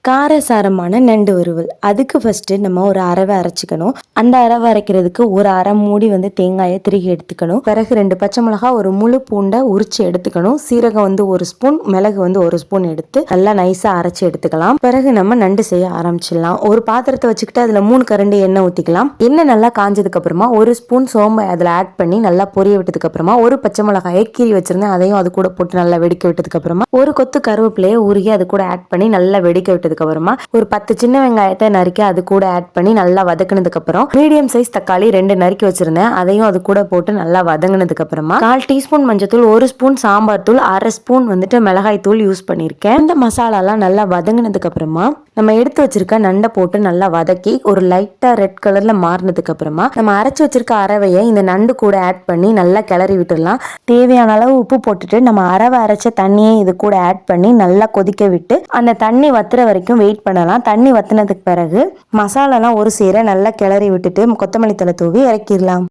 காரசாரமான நண்டு வறுவல். அதுக்கு ஃபஸ்ட்டு நம்ம ஒரு அரவை அரைச்சிக்கணும். அந்த அரவை அரைக்கிறதுக்கு ஒரு அரை மூடி தேங்காயை திருகி எடுத்துக்கணும். பிறகு 2 பச்சை மிளகா, ஒரு முழு பூண்டை உரிச்சு எடுத்துக்கணும். சீரகம் 1 ஸ்பூன், மிளகு 1 ஸ்பூன் எடுத்து நல்லா நைஸாக அரைச்சி எடுத்துக்கலாம். பிறகு நம்ம நண்டு செய்ய ஆரம்பிச்சிடலாம். ஒரு பாத்திரத்தை வச்சுக்கிட்டு அதில் 3 கரண்டி எண்ணெய் ஊற்றிக்கலாம். எண்ணெய் நல்லா காஞ்சதுக்கு அப்புறமா 1 ஸ்பூன் சோம்பை அதில் ஆட் பண்ணி நல்லா பொரிய விட்டதுக்கு அப்புறமா ஒரு பச்சை மிளகாயை கீறி வச்சிருந்தேன், அதையும் அது கூட போட்டு நல்லா வெடிக்க விட்டதுக்கு அப்புறமா ஒரு கொத்து கருவேப்பிலையை உருகி அது கூட ஆட் பண்ணி நல்லா வெடிக்க விட்டது அப்புறமா ஒரு 10 சின்ன வெங்காயத்தை நறுக்கி அது கூட ஆட் பண்ணி நல்லா வதக்கினதுக்கு அப்புறம் மீடியம் சைஸ் தக்காளி 2 நறுக்கி வச்சிருந்தேன், அதையும் அது கூட போட்டு நல்லா வதங்கினதுக்கு அப்புறமா 1/4 டீஸ்பூன் மஞ்சத்தூள், 1 ஸ்பூன் சாம்பார் தூள், 1/2 ஸ்பூன் மிளகாய் தூள் யூஸ் பண்ணியிருக்கேன். இந்த மசாலாலாம் நல்லா வதங்கினதுக்கு அப்புறமா நம்ம எடுத்து வச்சிருக்க நண்டை போட்டு நல்லா வதக்கி ஒரு லைட்டா ரெட் கலர்ல மாறினதுக்கு அப்புறமா நம்ம அரைச்சு வச்சிருக்க அரவையை இந்த நண்டு கூட ஆட் பண்ணி நல்லா கிளறி விட்டுடலாம். தேவையான அளவு உப்பு போட்டுட்டு நம்ம அரவை அரைச்ச தண்ணியை இது கூட ஆட் பண்ணி நல்லா கொதிக்க விட்டு அந்த தண்ணி வத்துற வரைக்கும் வெயிட் பண்ணலாம். தண்ணி வத்தினதுக்கு பிறகு மசாலாலாம் ஒரு சேர நல்லா கிளறி விட்டுட்டு கொத்தமல்லி தழை தூவி இறக்கிடலாம்.